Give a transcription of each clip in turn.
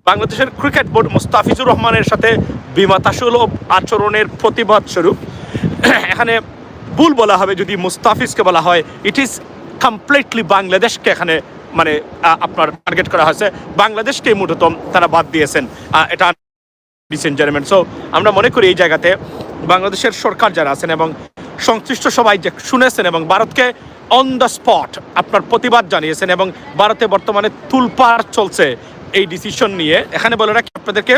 বাংলাদেশের cricket board Mustafizur রহমানের সাথে বিমাতাসুলভ আচরণের প্রতিবাদ স্বরূপ এখানে ভুল বলা হবে যদি মুস্তাফিজকে বলা হয়, ইট ইজ কমপ্লিটলি বাংলাদেশকে এখানে মানে আপনার টার্গেট করা হয়েছে, বাংলাদেশকে মূলত তারা বাদ দিয়েছেন এটা জেন্টলম্যান। সো আমরা মনে করি এই জায়গাতে বাংলাদেশের সরকার যারা আছেন এবং সংশ্লিষ্ট সবাই যে শুনেছেন এবং ভারতকে অন দ্য স্পট আপনার প্রতিবাদ জানিয়েছেন এবং ভারতে বর্তমানে তুলপাড় চলছে এই ডিসিশন নিয়ে। এখানে বলে রাখি আপনাদেরকে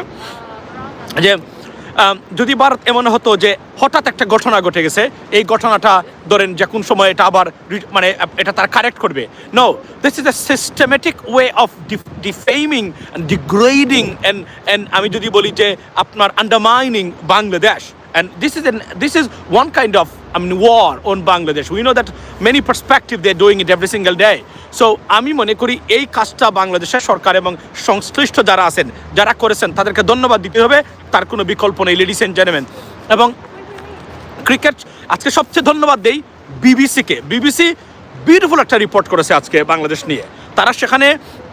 যে যদি ভারত এমন হতো যে হঠাৎ একটা ঘটনা ঘটে গেছে, এই ঘটনাটা ধরেন যে কোন সময় এটা আবার মানে এটা তারা কারেক্ট করবে, no, this is a systematic way of defaming degrading and আমি যদি বলি যে আপনার undermining Bangladesh, and this is one kind of war on Bangladesh. We know that many perspective they're doing it every single day. So আমি মনে করি এই কাজটা বাংলাদেশের সরকার এবং সংশ্লিষ্ট যারা আছেন যারা করেছেন তাদেরকে ধন্যবাদ দিতে হবে, তার কোনো বিকল্প নেই লেডিস এন্ড জেন্টলম্যান। এবং ক্রিকেট আজকে সবচেয়ে ধন্যবাদ দেই বিবিসিকে। বিবিসি বিউটিফুল একটা রিপোর্ট করেছে আজকে বাংলাদেশ নিয়ে। তারা সেখানে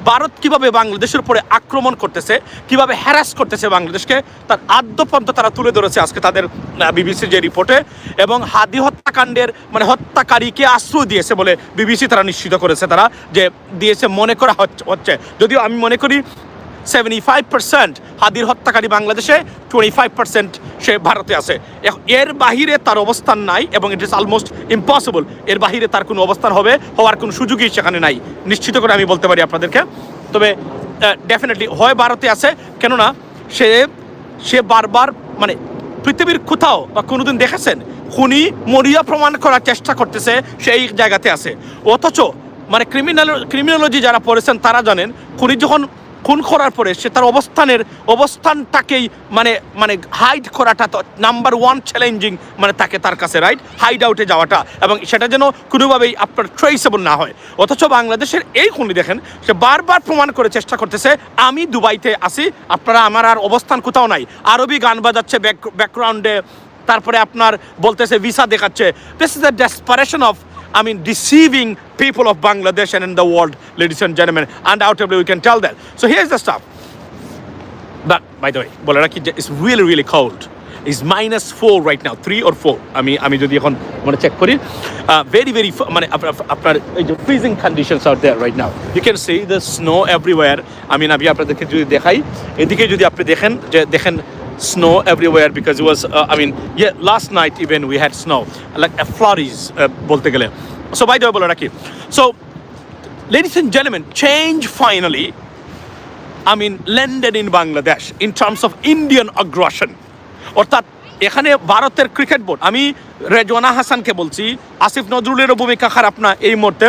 ভারত কিভাবে বাংলাদেশের উপরে আক্রমণ করতেছে, কিভাবে হ্যারাস করতেছে বাংলাদেশকে, তার আদ্যপন্ত তারা তুলে ধরেছে আজকে তাদের বিবিসির যে রিপোর্টে। এবং হাদি হত্যাকাণ্ডের মানে হত্যাকারীকে আশ্রয় দিয়েছে বলে বিবিসি তারা নিশ্চিত করেছে, তারা যে দিয়েছে মনে করা হচ্ছে। যদিও আমি মনে করি 75% হাদির হত্যাকারী বাংলাদেশে, 25% সে ভারতে আছে। এর বাহিরে তার অবস্থান নাই এবং ইট ইজ অলমোস্ট ইম্পসিবল এর বাহিরে তার কোনো অবস্থান হওয়ার কোনো সুযোগই সেখানে নাই, নিশ্চিত করে আমি বলতে পারি আপনাদেরকে। তবে ডেফিনেটলি হয় ভারতে আছে, কেননা সে বারবার মানে পৃথিবীর কোথাও বা কোনোদিন দেখেছেন খুনি মরিয়া প্রমাণ করার চেষ্টা করতেছে সেই জায়গাতে আছে। অথচ মানে ক্রিমিনোলজি যারা পড়েছেন তারা জানেন খুনি যখন খুন করার পরে সে তার অবস্থানটাকেই মানে হাইড করাটা তো নাম্বার ওয়ান চ্যালেঞ্জিং, মানে তার কাছে রাইট হাইড আউটে যাওয়াটা, এবং সেটা যেন কোনোভাবেই আপনার ট্রেসেবল না হয়। অথচ বাংলাদেশের এই খুনি দেখেন সে বারবার প্রমাণ করে চেষ্টা করতেছে আমি দুবাইতে আসি, আপনারা আমার আর অবস্থান কোথাও নাই, আরবি গান বাজাচ্ছে ব্যাকগ্রাউন্ডে, তারপরে আপনার বলতেছে ভিসা দেখাচ্ছে। This is the desperation of deceiving people of Bangladesh and in the world, ladies and gentlemen. Undoubtedly, we can tell that. So here's the stuff. But by the way, বলে রাখি যে it's really, really cold. It's -4 right now, 3 or 4. আমি যদি এখন মানে check করি, very, very মানে আপনার এই যে freezing conditions out there right now. You can see the snow everywhere. আমি আপনাদেরকে যদি দেখাই, এদিকে যদি আপনি দেখেন snow everywhere because it was last night even we had snow like a flurries bolte gele. So by the way bole rakhi, so ladies and gentlemen, change finally landed in Bangladesh in terms of Indian aggression. অর্থাৎ এখানে ভারতের cricket board, আমি রেজওয়ানা হাসানকে বলছি, আসিফ নজরুলেরও ভূমিকা খারাপ না এই মুহূর্তে,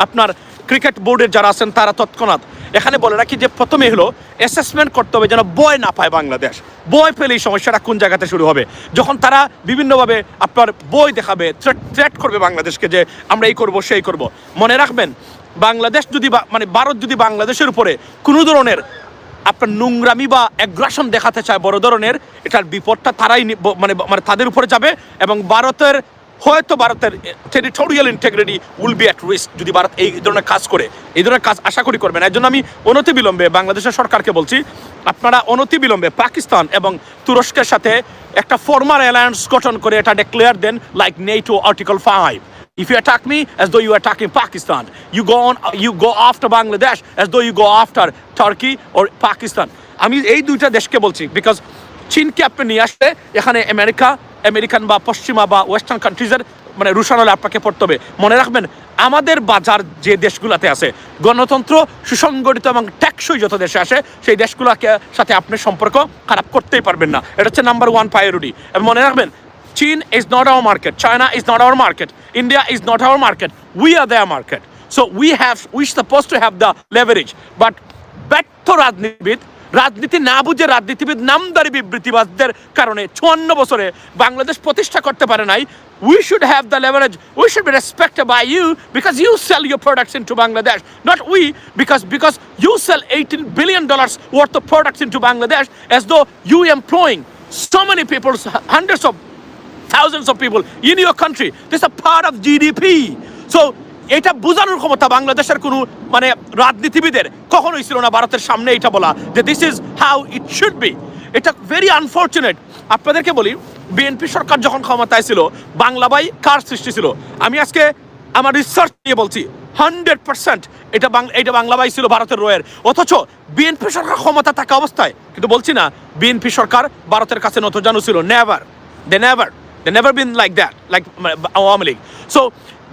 আপনার ক্রিকেট বোর্ডের যারা আছেন তারা তৎক্ষণাৎ এখানে বলে রাখি যে প্রথমে হলো অ্যাসেসমেন্ট করতে হবে যেন বয় না পায় বাংলাদেশ। বয় পেলেই সমস্যাটা কোন জায়গাতে শুরু হবে, যখন তারা বিভিন্নভাবে আপনার বই দেখাবে, থ্রেট করবে বাংলাদেশকে যে আমরা এই করব সেই করব। মনে রাখবেন বাংলাদেশ যদি মানে ভারত যদি বাংলাদেশের উপরে কোনো ধরনের আপনার নোংরামি বা অ্যাগ্রেশন দেখাতে চায় বড় ধরনের, এটার বিপদটা তারাই মানে তাদের উপরে যাবে এবং ভারতের territorial integrity will be at risk যদি ভারত এই ধরনের কাজ করে। এই ধরনের কাজ আশা করি করবে না। এর জন্য আমি অনতিবিলম্বে বাংলাদেশের সরকারকে বলছি, আপনারা অনতিবিলম্বে পাকিস্তান এবং তুরস্কের সাথে একটা ফর্মাল অ্যালায়েন্স গঠন করে এটা ডিক্লেয়ার দেন, like NATO article 5. If you attack me as though you are attacking Pakistan, you go after Bangladesh as though you go after Turkey or Pakistan. আমি এই দুইটা দেশকে বলছি বিকজ চীনকে আপনি নিয়ে আসলে এখানে আমেরিকান বা পশ্চিমা বা ওয়েস্টার্ন কান্ট্রিজের মানে রুশানলে আপনাকে পড়তে হবে। মনে রাখবেন আমাদের বাজার যে দেশগুলোতে আছে গণতন্ত্র সুসংগঠিত এবং টেকসই যত দেশে আসে সেই দেশগুলোকে সাথে আপনি সম্পর্ক খারাপ করতেই পারবেন না, এটা হচ্ছে নাম্বার ওয়ান প্রায়োরিটি। এবং মনে রাখবেন China is not our market, China is not our market, India is not our market, we are their market. So we supposed to have the leverage. But ব্যর্থ রাজনীতি না বুঝে রাজনীতিবিদ নামদারি বিবৃতিবাদদের কারণে 54 বছরে বাংলাদেশ প্রতিষ্ঠা করতে পারে নাই। We should have the leverage, we should be respected by you because you sell your products into Bangladesh, not we, because you sell $18 billion worth of products into Bangladesh as though you employing so many people, hundreds of thousands of people in your country. This is a part of GDP. So এটা বোঝানোর ক্ষমতা বাংলাদেশের কোনো মানে রাজনীতিবিদের কখনোই ছিল না ভারতের সামনে এটা বলা যে this is how it should be. এটা ভেরি আনফর্চুনেট। আপনাদেরকে বলি, বিএনপি সরকার যখন ক্ষমতায় ছিল, বাংলাবাই কার সৃষ্টি ছিল? আমি আজকে আমার রিসার্চ নিয়ে বলছি 100% এটা বাংলাবাই ছিল ভারতের রয়ের। অথচ বিএনপি সরকার ক্ষমতা থাকা অবস্থায়, কিন্তু বলছি না বিএনপি সরকার ভারতের কাছে নতজানু ছিল, they never been like that, like Awami League. So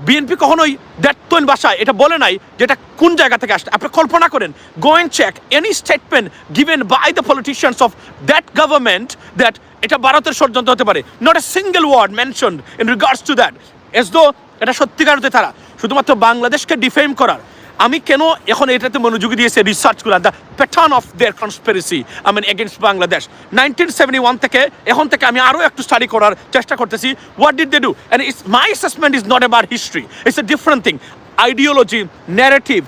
BNP কখনোই দ্যাটন ভাষায় এটা বলে নাই যে এটা কোন জায়গা থেকে আসছে। আপনি কল্পনা করেন, go and check any statement given by the politicians of that government that এটা ভারতের ষড়যন্ত্র হতে পারে। Not a single word mentioned in regards to that, as though এটা সত্যিকার হতে তারা শুধুমাত্র বাংলাদেশকে ডিফেম করার। আমি কেন এখন এটাতে মনোযোগী দিয়েছে রিসার্চ করা, the pattern of their conspiracy I mean against Bangladesh 1971 থেকে এখন থেকে আমি আরও একটু স্টাডি করার চেষ্টা করতেছি। What did they do? And it's my assessment is not about history, it's a different thing. Ideology, narrative,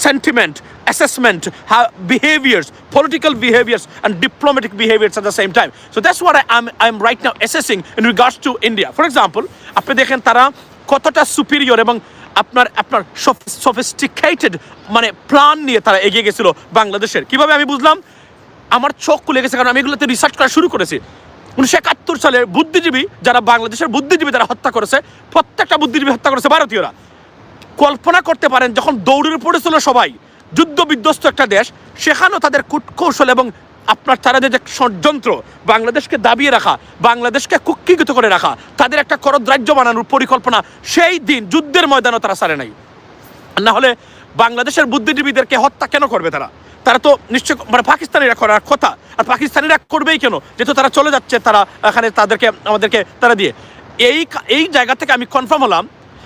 sentiment, assessment, behaviors, political behaviors and diplomatic behaviors at the same time. So that's what I'm right now assessing in regards to India. For example, আপনি দেখেন তারা কতটা superior এবং আপনার sophisticated মানে plan নিয়ে তারা এগিয়ে গেছিল বাংলাদেশের। কিভাবে আমি বুঝলাম? আমার চোখ খুলে গেছে, কারণ আমি এগুলোতে রিসার্চ করা শুরু করেছি। 1971 সালে বুদ্ধিজীবী যারা বাংলাদেশের বুদ্ধিজীবী তারা হত্যা করেছে, প্রত্যেকটা বুদ্ধিজীবী হত্যা করেছে ভারতীয়রা। কল্পনা করতে পারেন যখন দৌড়ের পড়েছিল সবাই, যুদ্ধ বিধ্বস্ত একটা দেশ, সেখানেও তাদের কূটকৌশল এবং আপনার তারা যে ষড়যন্ত্র বাংলাদেশকে দাবিয়ে রাখা, বাংলাদেশকে কুক্ষিগত করে রাখা, তাদের একটা করদ্রাজ্য বানানোর পরিকল্পনা সেই দিন যুদ্ধের ময়দানও তারা ছাড়ে নাই। না হলে বাংলাদেশের বুদ্ধিজীবীদেরকে হত্যা কেন করবে তারা? তারা তো নিশ্চয় মানে পাকিস্তানিরা করার কথা, আর পাকিস্তানিরা করবেই কেন? যেহেতু তারা চলে যাচ্ছে, তারা এখানে তাদেরকে আমাদেরকে তারা দিয়ে এই জায়গা থেকে আমি কনফার্ম হলাম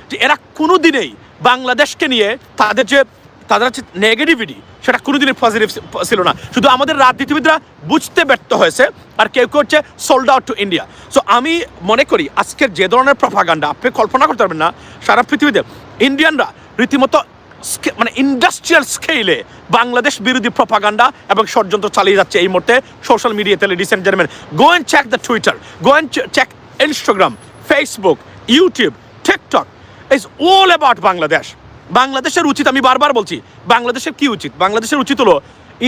যে এরা কোনো দিনেই বাংলাদেশকে নিয়ে তাদের হচ্ছে নেগেটিভিটি, সেটা কোনোদিনই পজিটিভ ছিল না। শুধু আমাদের রাজনীতিবিদরা বুঝতে ব্যর্থ হয়েছে, আর কেউ কেউ হচ্ছে sold out to India. So আমি মনে করি আজকের যে ধরনের প্রপাগান্ডা আপনি কল্পনা করতে পারবেন না, সারা পৃথিবীতে ইন্ডিয়ানরা রীতিমতো মানে ইন্ডাস্ট্রিয়াল স্কেলে বাংলাদেশ বিরোধী প্রপাগান্ডা এবং ষড়যন্ত্র চালিয়ে যাচ্ছে এই মুহূর্তে সোশ্যাল মিডিয়াতে। Ladies and gentleman, go and check the Twitter, go and check Instagram, Facebook, YouTube, TikTok is all about Bangladesh. বাংলাদেশের উচিত, আমি বারবার বলছি, বাংলাদেশের কি উচিত? বাংলাদেশের উচিত হলো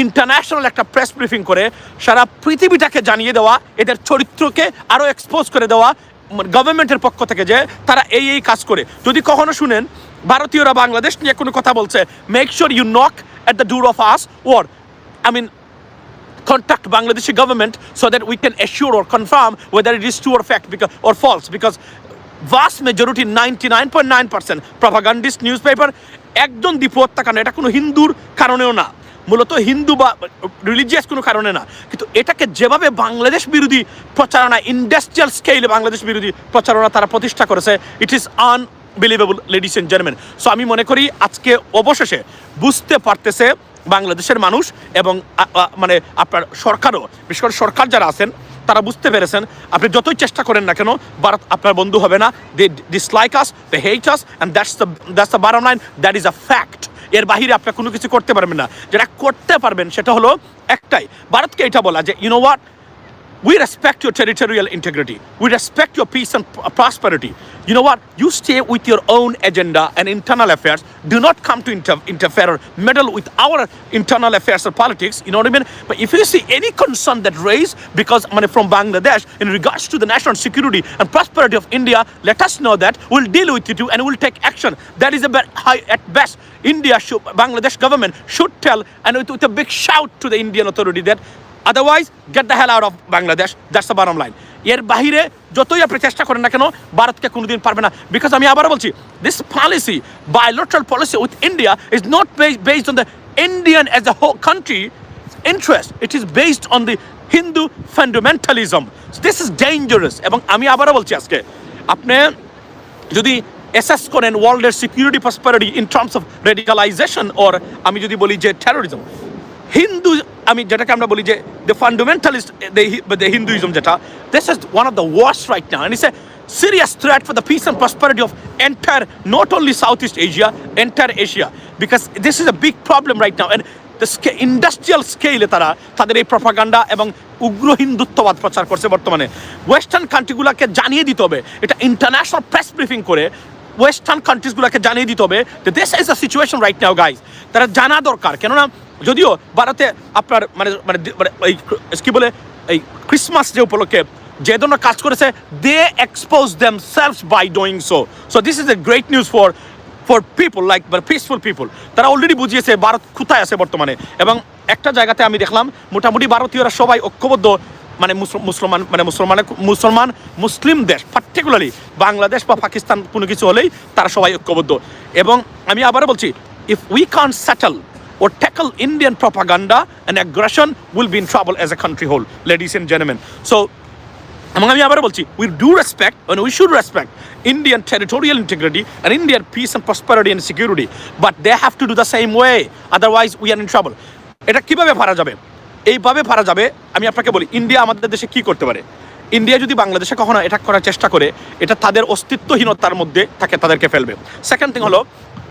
ইন্টারন্যাশনাল একটা প্রেস ব্রিফিং করে সারা পৃথিবীটাকে জানিয়ে দেওয়া, এদের চরিত্রকে আরও এক্সপোজ করে দেওয়া গভর্নমেন্টের পক্ষ থেকে যে তারা এই কাজ করে। যদি কখনো শুনেন ভারতীয়রা বাংলাদেশ নিয়ে কোনো কথা বলছে, make sure you knock at the door of us or contact Bangladeshi government so that we can assure or confirm whether it is true or fact or false, because vast majority 99.9% propagandist newspaper একজন দীপু হত্যাকাণ্ড এটা কোনো হিন্দুর কারণেও না, মূলত হিন্দু বা religious কোনো কারণে না, কিন্তু এটাকে যেভাবে বাংলাদেশ বিরোধী প্রচারণা, ইন্ডাস্ট্রিয়াল স্কেলে বাংলাদেশ বিরোধী প্রচারণা তারা প্রতিষ্ঠা করেছে, it is unbelievable ladies and gentleman. So আমি মনে করি আজকে অবশেষে বুঝতে পারতেছে বাংলাদেশের মানুষ এবং মানে আপনার সরকারও, বিশেষ করে সরকার যারা আছেন তারা বুঝতে পেরেছেন, আপনি যতই চেষ্টা করেন না কেন ভারত আপনার বন্ধু হবে না। They dislike us, they hate us, and that's the bottom line, that is a fact. এর বাহিরে আপনি কোনো কিছু করতে পারবেন না। যেটা করতে পারবেন সেটা হলো একটাই, ভারতকে এটা বলা যে you know what, we respect your territorial integrity, we respect your peace and prosperity. You know what, you stay with your own agenda and internal affairs, do not come to interfere or meddle with our internal affairs or politics, you know what I mean? But if you see any concern that raised because from Bangladesh in regards to the national security and prosperity of India, let us know that, we'll deal with you and we'll take action. That is at best India should, Bangladesh government should tell, and with a big shout to the Indian authority that otherwise get the hell out of Bangladesh, that's the bottom line. এর বাহিরে যতই আপনি চেষ্টা করেন না কেন ভারতকে কোনোদিন পারবে না, বিকজ আমি আবার বলছি this policy, bilateral policy with India is not based on the Indian as a whole country interest, it is based on the Hindu fundamentalism. So this is dangerous. এবং আমি আবারও বলছি আজকে আপনি যদি অ্যাসেস করেন ওয়ার্ল্ডের security prosperity in terms of radicalization, or আমি যদি বলি যে টেরোরিজম, হিন্দু আমি যেটাকে আমরা বলি যে দ্য ফান্ডামেন্টালিস্ট দ্য হিন্দুইজম, যেটা this is one of the worst right now, and it's a serious threat for the peace and prosperity of entire not only South East Asia, entire Asia, because this is a big problem right now. And the industrial স্কেলে তারা তাদের এই propaganda এবং উগ্র হিন্দুত্ববাদ প্রচার করছে বর্তমানে। ওয়েস্টার্ন কান্ট্রিগুলোকে জানিয়ে দিতে হবে, এটা ইন্টারন্যাশনাল প্রেস ব্রিফিং করে ওয়েস্টার্ন কান্ট্রিজগুলোকে জানিয়ে দিতে হবে যে this is the situation right now guys. তারা জানা দরকার, কেননা যদিও ভারতে আপনার মানে মানে এই কি বলে এই ক্রিসমাস যে উপলক্ষে যে ধরনের কাজ করেছে, they expose themselves by doing so. So this is a great news for people like peaceful people. তারা অলরেডি বুঝিয়েছে ভারত কোথায় আছে বর্তমানে। এবং একটা জায়গাতে আমি দেখলাম মোটামুটি ভারতীয়রা সবাই ঐক্যবদ্ধ, মানে মুসলিম দেশ, পার্টিকুলারলি বাংলাদেশ বা পাকিস্তান কোনো কিছু হলেই তারা সবাই ঐক্যবদ্ধ। এবং আমি আবারও বলছি, ইফ উই কান settle or tackle Indian propaganda and aggression, will be in trouble as a country whole, ladies and gentlemen. So এবং আমি আবার বলছি, we do respect and we should respect Indian territorial integrity and Indian peace and prosperity and security, but they have to do the same way, otherwise we are in trouble. এটা কিভাবে পারা যাবে? এইভাবে পারা যাবে। আমি আপনাকে বলি, ইন্ডিয়া আমাদের দেশে কি করতে পারে। ইন্ডিয়া যদি বাংলাদেশে কখনো অ্যাটাক করার চেষ্টা করে, এটা তাদের অস্তিত্বহীনতার মধ্যে থাকে, তাদেরকে ফেলবে। সেকেন্ড থিং হলো,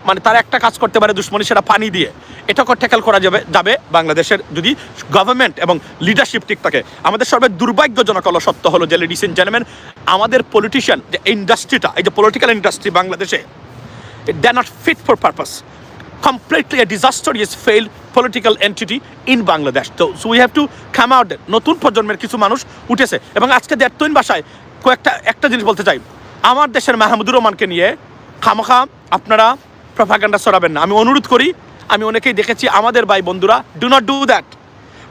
মানে তারা একটা কাজ করতে পারে দুশ্মনী, সেটা পানি দিয়ে। এটাকে ট্যাকেল করা যাবে বাংলাদেশের যদি গভর্নমেন্ট এবং লিডারশিপ ঠিক থাকে। আমাদের সর্বের দুর্ভাগ্যজনক হলো, সত্য হলো যে লেডিস এন্ড জেন্টলম্যান, আমাদের পলিটিশিয়ান যে ইন্ডাস্ট্রিটা, এই যে পলিটিক্যাল ইন্ডাস্ট্রি বাংলাদেশে, they are not fit for purpose, completely a disastrous failed political entity in Bangladesh. তো so we have to come out. নতুন প্রজন্মের কিছু মানুষ উঠেছে এবং আজকে দেড়তইন ভাষায় একটা জিনিস বলতে চাই, আমার দেশের মাহমুদুর রহমানকে নিয়ে খামোখা আপনারা প্রপাগান্ডা ছড়াবেন না। আমি অনুরোধ করি, আমি অনেকেই দেখেছি আমাদের ভাই বন্ধুরা, do not do that,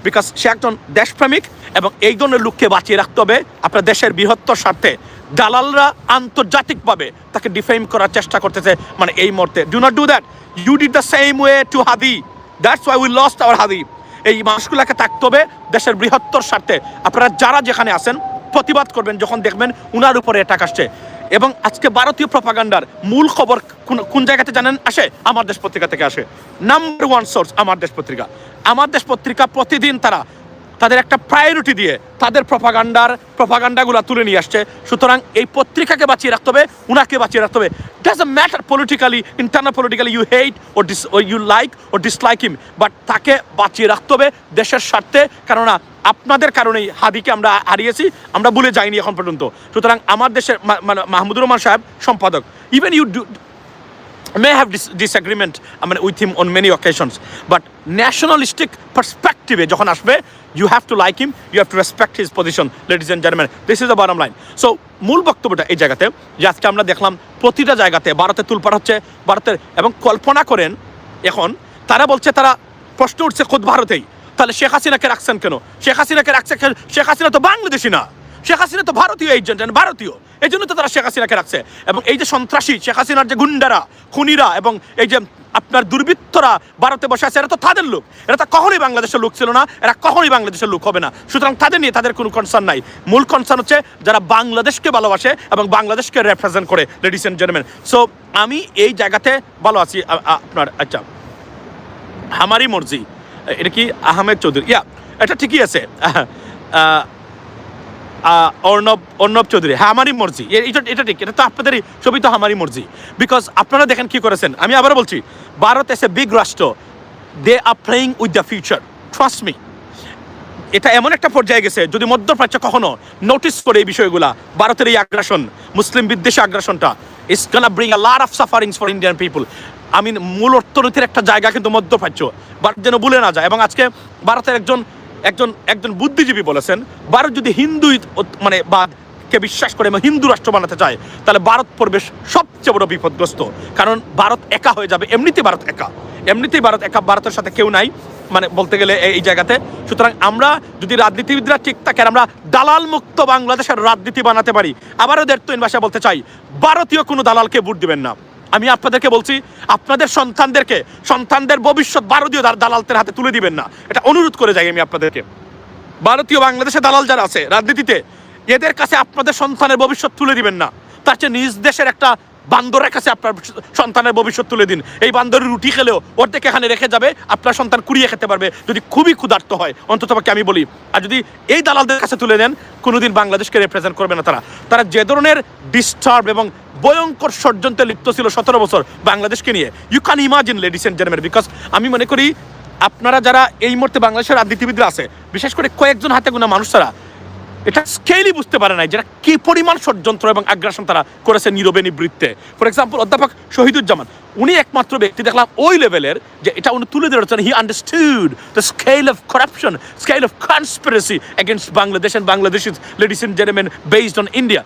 because সে একজন দেশপ্রেমিক এবং এই ধরনের লোককে বাঁচিয়ে রাখতে হবে আপনার দেশের বৃহত্তর স্বার্থে। দালালরা আন্তর্জাতিকভাবে তাকে ডিফেম করার চেষ্টা করতেছে, মানে এই মুহূর্তে। Do not do that, you did the same way to Hadi, that's why we lost our Hadi. এই মানুষগুলোকে থাকতে হবে দেশের বৃহত্তর স্বার্থে। আপনারা যারা যেখানে আছেন প্রতিবাদ করবেন যখন দেখবেন উনার উপরে অ্যাটাক আসছে। এবং আজকে ভারতীয় প্রপাগান্ডার মূল খবর কোন জায়গাতে জানেন আসে? আমার দেশ পত্রিকা থেকে আসে। নাম্বার ওয়ান সোর্স আমার দেশ পত্রিকা। আমার দেশ পত্রিকা প্রতিদিন তাদের একটা প্রায়োরিটি দিয়ে তাদের প্রপাগান্ডাগুলো তুলে নিয়ে আসছে। সুতরাং এই পত্রিকাকে বাঁচিয়ে রাখতে হবে, উনাকে বাঁচিয়ে রাখতে হবে। Doesn't matter politically, internal politically you hate or you like or dislike him, but তাকে বাঁচিয়ে রাখতে হবে দেশের স্বার্থে। কেননা আপনাদের কারণেই হাদিকে আমরা হারিয়েছি, আমরা ভুলে যাইনি এখন পর্যন্ত। সুতরাং আমার দেশের মাহমুদুর রহমান সাহেব সম্পাদক, even you may have disagreement with him on many occasions, but nationalistic perspective যখন আসবে, you have to like him, you have to respect his position, ladies and gentlemen. This is the bottom line. So মূল বক্তব্যটা এই জায়গাতে যে আজকে আমরা দেখলাম প্রতিটা জায়গাতে ভারতে তুলপাড় হচ্ছে, ভারতের। এবং কল্পনা করেন, এখন তারা বলছে, তারা প্রশ্ন উঠছে খোদ ভারতেই, তাহলে শেখ হাসিনাকে রাখছেন কেন? শেখ হাসিনাকে রাখছে, শেখ হাসিনা তো বাংলাদেশি না, শেখ হাসিনা তো ভারতীয় এজেন্ট, ভারতীয়, এই জন্য তো তারা শেখ হাসিনাকে রাখছে। এবং এই যে সন্ত্রাসী শেখ হাসিনার যে গুন্ডারা, খুনিরা এবং এই যে আপনার দুর্বৃত্তরা ভারতে বসে আছে, এরা তো তাদের লোক, এরা তো কখনোই বাংলাদেশের লোক ছিল না, এরা কখনোই বাংলাদেশের লোক হবে না। সুতরাং তাদের নিয়ে তাদের কোনো কনসার্ন নাই। মূল কনসার্ন হচ্ছে যারা বাংলাদেশকে ভালোবাসে এবং বাংলাদেশকে রিপ্রেজেন্ট করে, লেডিস এন্ড জেন্টলম্যান। সো আমি এই জায়গাতে ভালো আছি। আপনার আচ্ছা, আমারই মর্জি, এটা কি আহমেদ চৌধুরী? এটা ঠিকই আছে, অর্ণব চৌধুরী। হ্যাঁ, আমারই মর্জি, এটা ঠিক, এটা তো আপনাদেরই ছবি, তো আমারই মর্জি। বিকজ আপনারা দেখেন কি করেছেন। আমি আবার বলছি, ভারত এস এ বিগ রাষ্ট্র, they are playing with the future, trust me. এটা এমন একটা পর্যায়ে গেছে, যদি মধ্যপ্রাচ্য কখনো নোটিস করে এই বিষয়গুলা, ভারতের এই আগ্রাসন, মুসলিম বিদ্বেষী আগ্রাসনটা, it's gonna bring a lot of sufferings for Indian people. আমি মূল অর্থনীতির একটা জায়গা কিন্তু মধ্যপ্রাচ্য, ভারত যেন ভুলে না যায়। এবং আজকে ভারতের একজন বুদ্ধিজীবী বলেছেন, ভারত যদি হিন্দু বাদকে বিশ্বাস করে এবং হিন্দু রাষ্ট্র বানাতে চায়, তাহলে ভারত পড়বে সবচেয়ে বড় বিপদগ্রস্ত। কারণ ভারত একা হয়ে যাবে, এমনিতেই ভারত একা, ভারতের সাথে কেউ নাই, মানে বলতে গেলে এই জায়গাতে। সুতরাং আমরা যদি রাজনীতিবিদরা ঠিক থাকে, আমরা দালাল মুক্ত বাংলাদেশের রাজনীতি বানাতে পারি। আবারও দেড়তইন ভাষা বলতে চাই, ভারতীয় কোনো দালালকে ভোট দিবেন না। আমি আপনাদেরকে বলছি, আপনাদের সন্তানদের ভবিষ্যৎ ভারতীয় দালালদের হাতে তুলে দিবেন না, এটা অনুরোধ করে যাই আমি আপনাদেরকে। ভারতীয় বাংলাদেশের দালাল যারা আছে রাজনীতিতে, এদের কাছে আপনাদের সন্তানের ভবিষ্যৎ তুলে দিবেন না। তার চেয়ে নিজ দেশের একটা বান্দরের কাছে আপনার সন্তানের ভবিষ্যৎ তুলে দিন। এই বান্দরের রুটি খেলেও অর্ধেক এখানে রেখে যাবে, আপনার সন্তান কুড়িয়ে খেতে পারবে যদি খুবই ক্ষুধার্ত হয়, অন্ততপক্ষে আমি বলি। আর যদি এই দালালদের কাছে তুলে দেন, কোনোদিন বাংলাদেশকে রিপ্রেজেন্ট করবে না তারা। তারা যে ধরনের ডিস্টার্ব এবং ভয়ঙ্কর ষড়যন্ত্রে লিপ্ত ছিল 17 বছর বাংলাদেশকে নিয়ে, you can imagine, ladies and gentleman. Because আমি মনে করি আপনারা যারা এই মুহূর্তে বাংলাদেশের রাজনীতিবিদরা আছে, বিশেষ করে কয়েকজন হাতে গোনা মানুষ ছাড়া এটা স্কেলই বুঝতে পারে নাই যেটা কি পরিমাণ ষড়যন্ত্র এবং আগ্রাসন তারা করেছে নীরবে নিবৃত্তে। ফর এক্সাম্পল অধ্যাপক শহীদুজ্জামান, উনি একমাত্র ব্যক্তি দেখলাম ওই লেভেলের যে এটা উনি তুলে ধরেছেন, he understood the scale of corruption, scale of conspiracy against Bangladesh and Bangladesh ladies and gentleman based on India.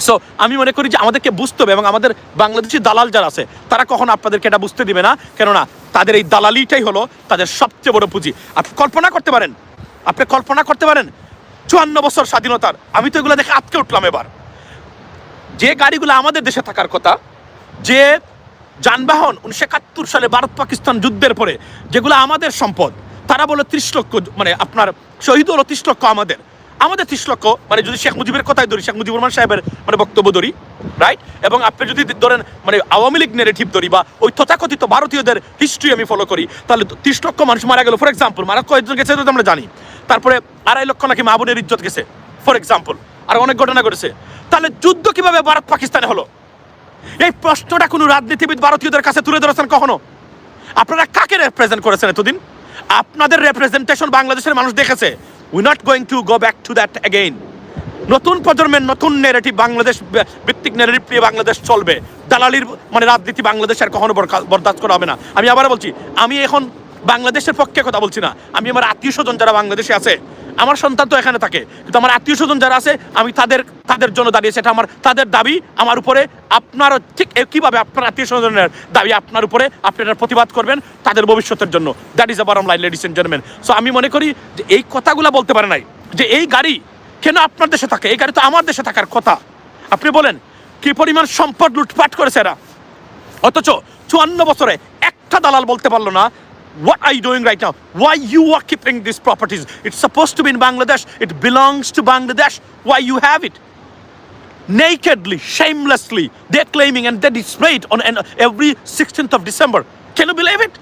So আমি মনে করি যে আমাদেরকে বুঝতে হবে, এবং আমাদের বাংলাদেশি দালাল যারা আছে তারা কখনো আপনাদেরকে এটা বুঝতে দিবে না, কেননা তাদের এই দালালিটাই হলো তাদের সবচেয়ে বড় পুঁজি। আপনি কল্পনা করতে পারেন, 54 বছর স্বাধীনতার, আমি তো এগুলো দেখে আটকে উঠলাম এবার। যে গাড়িগুলো আমাদের দেশে থাকার কথা, যে যানবাহন 1971 সালে ভারত পাকিস্তান যুদ্ধের পরে যেগুলো আমাদের সম্পদ, তারা বলে 30 লক্ষ, মানে আপনার শহীদ হলো 30 লক্ষ আমাদের 30 লক্ষ, মানে যদি শেখ মুজিবের কথাই ধরি, শেখ মুজিবুর রহমান সাহেবের মানে বক্তব্য ধরি, রাইট, এবং আপনি যদি ধরেন মানে আওয়ামী লীগ নেগেটিভ ধরি বা ওই তথাকথিত ভারতীয়দের হিস্ট্রি আমি ফলো করি, তাহলে 30 লক্ষ মানুষ মারা গেল ফর এক্সাম্পল। মারা কয়েকজন গেছে তো আমরা জানি, তারপরে 2.5 লক্ষ নাকি মা বোনের ইজ্জত গেছে ফর এক্সাম্পল, আর অনেক ঘটনা ঘটেছে। তাহলে যুদ্ধ কিভাবে ভারত পাকিস্তানে হলো? এই প্রশ্নটা কোনো রাজনীতিবিদ ভারতীয়দের কাছে তুলে ধরেছেন কখনো? আপনারা কাকে রিপ্রেজেন্ট করেছেন এতদিন? আপনাদের রিপ্রেজেন্টেশন বাংলাদেশের মানুষ দেখেছে। We not going to go back to that again. নতুন প্রজন্মের নতুন নেগেটিভ বাংলাদেশ ভিত্তিক নেগেটিভ নিয়ে বাংলাদেশ চলবে। দালালির মানে রাজনীতি বাংলাদেশের কখনো বরদাস্ত করা হবে না। আমি আবার বলছি, আমি এখন বাংলাদেশের পক্ষে কথা বলছি না, আমি আমার আত্মীয় স্বজন যারা বাংলাদেশে আছে, আমার সন্তান তো এখানে থাকে, কিন্তু আমার আত্মীয় স্বজন যারা আছে আমি তাদের জন্য দাঁড়িয়েছি। এটা আমার তাদের দাবি আমার উপরে, আপনারও ঠিক একইভাবে আপনার আত্মীয় স্বজনের দাবি আপনার উপরে, আপনি এটার প্রতিবাদ করবেন তাদের ভবিষ্যতের জন্য। That is a bottom line ladies and gentleman. So আমি মনে করি যে এই কথাগুলো বলতে পারে নাই যে এই গাড়ি কেন আপনার দেশে থাকে, এই গাড়ি তো আমার দেশে থাকার কথা। আপনি বলেন কি পরিমাণ সম্পদ লুটপাট করেছে এরা, অথচ 54 বছরে একটা দালাল বলতে পারলো না what are you doing right now, why you are keeping these properties, it's supposed to be in Bangladesh, it belongs to Bangladesh, why you have it? Nakedly, shamelessly they're claiming, and they display it on every 16th of December. Can you believe it?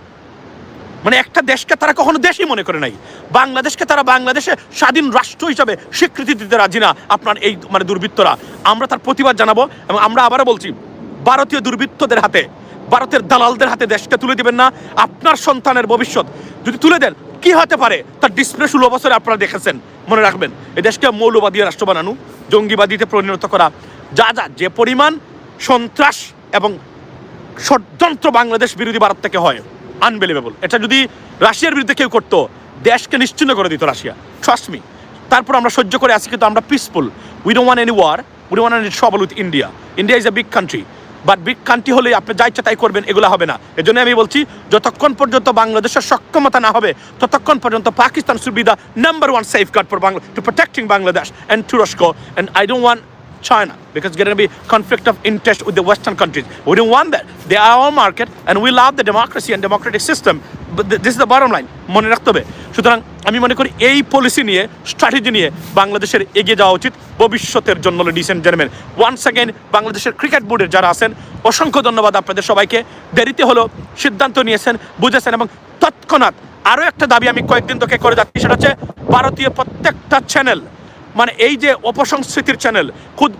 মানে একটা দেশকে তারা কখনো দেশই মনে করে নাই, বাংলাদেশকে তারা বাংলাদেশে স্বাধীন রাষ্ট্র হিসাবে স্বীকৃতি দিতে রাজি না আপনার এই মানে দুর্বৃত্তরা। আমরা তার প্রতিবাদ জানাবো, এবং আমরা আবারও বলছি, ভারতীয় দুর্বৃত্তদের হাতে, ভারতের দালালদের হাতে দেশকে তুলে দিবেন না। আপনার সন্তানের ভবিষ্যৎ যদি তুলে দেন, কি হতে পারে তার ডিসপ্লে 16 বছরে আপনারা দেখেছেন। মনে রাখবেন, এই দেশকে মৌলবাদী রাষ্ট্র বানানো, জঙ্গিবাদীতে পরিণত করা, যে পরিমাণ সন্ত্রাস এবং ষড়যন্ত্র বাংলাদেশ বিরোধী ভারত থেকে হয়, আনবিলিভেবল। এটা যদি রাশিয়ার বিরুদ্ধে কেউ করতো, দেশকে নিশ্চিহ্ন করে দিত রাশিয়া, ট্রাস্ট মি। তারপর আমরা সহ্য করে আছি, কিন্তু আমরা peaceful. We don't want any war, we don't want any trouble with India. India is a big country, but big country হলে আপনি যা ইচ্ছা তাই করবেন, এগুলো হবে না। এই জন্য আমি বলছি, যতক্ষণ পর্যন্ত বাংলাদেশের সক্ষমতা না হবে, ততক্ষণ পর্যন্ত Pakistan should be the number one safeguard for to protecting Bangladesh and Tursco, and I don't want China, because it's going to be conflict of interest with the Western countries. We don't want that. They are our market, and we love the democracy and democratic system. But this is the bottom line. মনে রাখতে হবে। সুতরাং আমি মনে করি এই policy নিয়ে, strategy নিয়ে বাংলাদেশের এগিয়ে যাওয়া উচিত ভবিষ্যতের জন্য। Ladies and gentleman, once again বাংলাদেশের ক্রিকেট বোর্ডের যারা আছেন, অসংখ্য ধন্যবাদ আপনাদের সবাইকে। দেরিতে হলো সিদ্ধান্ত নিয়েছেন, বুঝেছেন, এবং তৎক্ষণাৎ আরও একটা দাবি আমি কয়েকদিন থেকে করে যাচ্ছি, সেটা হচ্ছে ভারতীয় প্রত্যেকটা চ্যানেল, মানে এই যে অপসংস্কৃতির চ্যানেল, খুদ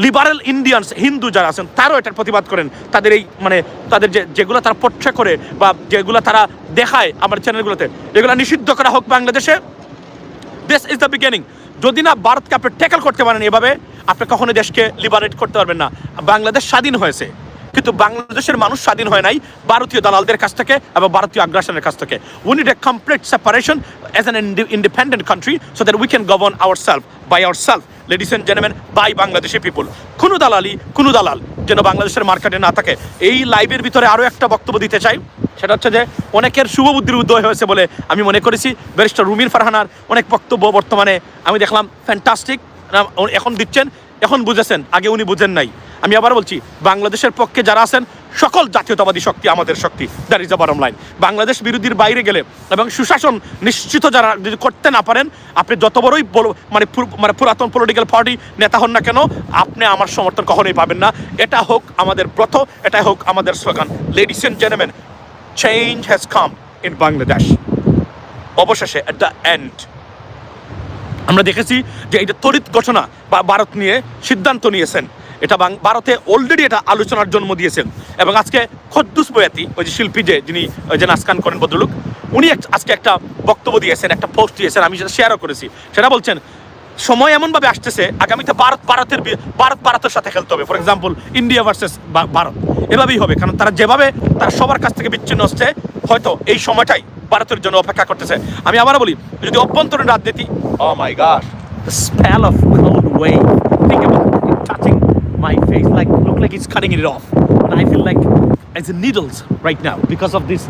লিবারেল ইন্ডিয়ানস হিন্দু যারা আছেন তারাও এটার প্রতিবাদ করেন। তাদের এই মানে তাদের যেগুলো তারা পোট্রে করে বা যেগুলো তারা দেখায় আমার চ্যানেলগুলোতে, এগুলো নিষিদ্ধ করা হোক বাংলাদেশে। This is the beginning. যদি না ভারতকে আপনি ট্যাকল করতে পারেন এভাবে, আপনি কখনো দেশকে লিবারেট করতে পারবেন না। বাংলাদেশ স্বাধীন হয়েছে, কিন্তু বাংলাদেশের মানুষ স্বাধীন হয় নাই ভারতীয় দালালদের কাছ থেকে এবং ভারতীয় আগ্রাসনের কাছ থেকে। We need a complete separation as an independent country so that we can govern ourself by ourself, ladies and gentleman, by Bangladeshi people. কোনো দালালি, কোনো দালাল যেন বাংলাদেশের মার্কেটে না থাকে। এই লাইভের ভিতরে আরও একটা বক্তব্য দিতে চাই, সেটা হচ্ছে যে অনেকের শুভবুদ্ধির উদয় হয়েছে বলে আমি মনে করেছি। ব্যারিস্টার রুমিন ফারহানার অনেক বক্তব্য বর্তমানে আমি দেখলাম ফ্যান্টাস্টিক, এখন দিচ্ছেন, এখন বুঝেছেন, আগে উনি বুঝেন নাই। আমি আবার বলছি, বাংলাদেশের পক্ষে যারা আছেন সকল জাতীয়তাবাদী শক্তি আমাদের শক্তি। That is the bottom line. Bangladesh বিরোধীর বাইরে গেলে এবং সুশাসন নিশ্চিত যারা যদি করতে না পারেন, আপনি যত বড়ই মানে পুরাতন পলিটিক্যাল পার্টি নেতা হন না কেন, আপনি আমার সমর্থন কখনোই পাবেন না। এটা হোক আমাদের ব্রত, এটাই হোক আমাদের slogan. Ladies and gentleman, change has come in Bangladesh. অবশেষে এট দ্য এন্ড আমরা দেখেছি যে এটা তড়িৎ ঘটনা বা ভারত নিয়ে সিদ্ধান্ত নিয়েছেন, এটা ভারতে অলরেডি এটা আলোচনার জন্ম দিয়েছেন। এবং আজকে খদ্দুস বয়াতি, ওই যে শিল্পী যিনি যে নাচ গান করেন ভদ্রলোক, উনি আজকে একটা বক্তব্য দিয়েছেন, একটা পোস্ট দিয়েছেন, আমি সেটা শেয়ারও করেছি। সেটা বলছেন সময় এমনভাবে আসতেছে আগামীতে ভারতের সাথে খেলতে হবে। For example India versus Bharat, এভাবেই হবে, কারণ তারা যেভাবে তারা সবার কাছ থেকে বিচ্ছিন্ন হচ্ছে, হয়তো এই সময়টাই ভারতের জন্য অপেক্ষা করতেছে। আমি আবারও বলি, যদি অভ্যন্তরীণ রাজনীতি, ও মাই god, the smell of cold wave, think about it touching my face, like look like it's cutting it off, and I feel like it's needles right now because of this.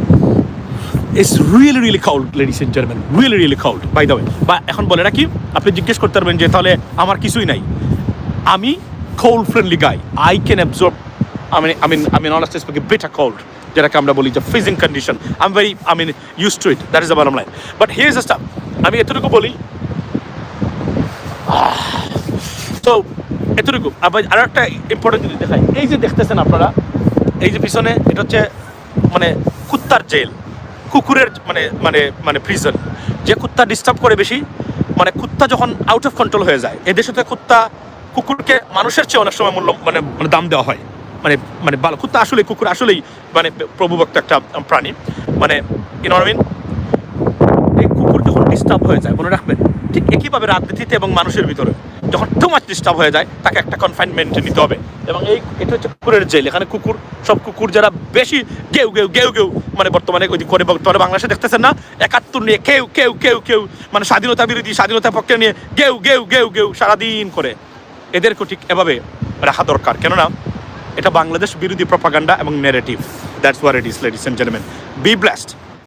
It's really really cold, ladies and gentlemen, really really cold by the way. বা এখন বলে রাখি, আপনি জিজ্ঞেস করতে পারবেন যে তাহলে আমার কিছুই নাই। আমি cold friendly guy, I can absorb, I mean honestly speaking, bitter cold, যেটাকে আমরা বলি যে freezing condition, I'm very used to it, that is the bottom line. But here's the stuff, আমি এতটুকু বলি, তো এতটুকু। আবার আর একটা ইম্পর্টেন্ট জিনিস দেখাই, এই যে দেখতেছেন আপনারা, এই যে পিছনে, এটা হচ্ছে মানে কুত্তার জেল, কুকুরের প্রিজন। যে কুত্তা ডিস্টার্ব করে বেশি, মানে কুত্তা যখন আউট অফ কন্ট্রোল হয়ে যায়, এদেশে তো কুকুরকে মানুষের চেয়ে অনেক সময় মূল্য দাম দেওয়া হয়, ভালো কুত্তা আসলে, কুকুর আসলেই প্রভুভক্ত একটা প্রাণী, ইউনোমিন। এই কুকুর যখন ডিস্টার্ব হয়ে যায়, মনে রাখবেন, ঠিক একইভাবে রাজনীতিতে এবং মানুষের ভিতরে যখন টু মাচ ডিস্টার্ব হয়ে যায়, তাকে একটা কনফাইনমেন্টে নিতে হবে। এবং এটা হচ্ছে কুকুরের জেল। এখানে সব কুকুর যারা বেশি গেউ বর্তমানে বাংলাদেশে দেখতেছেন না, ৭১ নিয়ে কেউ স্বাধীনতা বিরোধী, স্বাধীনতার পক্ষে নিয়ে গেউ সারাদিন করে, এদেরকে ঠিক এভাবে রাখা দরকার। কেননা এটা বাংলাদেশ বিরোধী প্রপাগান্ডা এবং narrative. That's what it is, ladies and gentleman. Be blessed.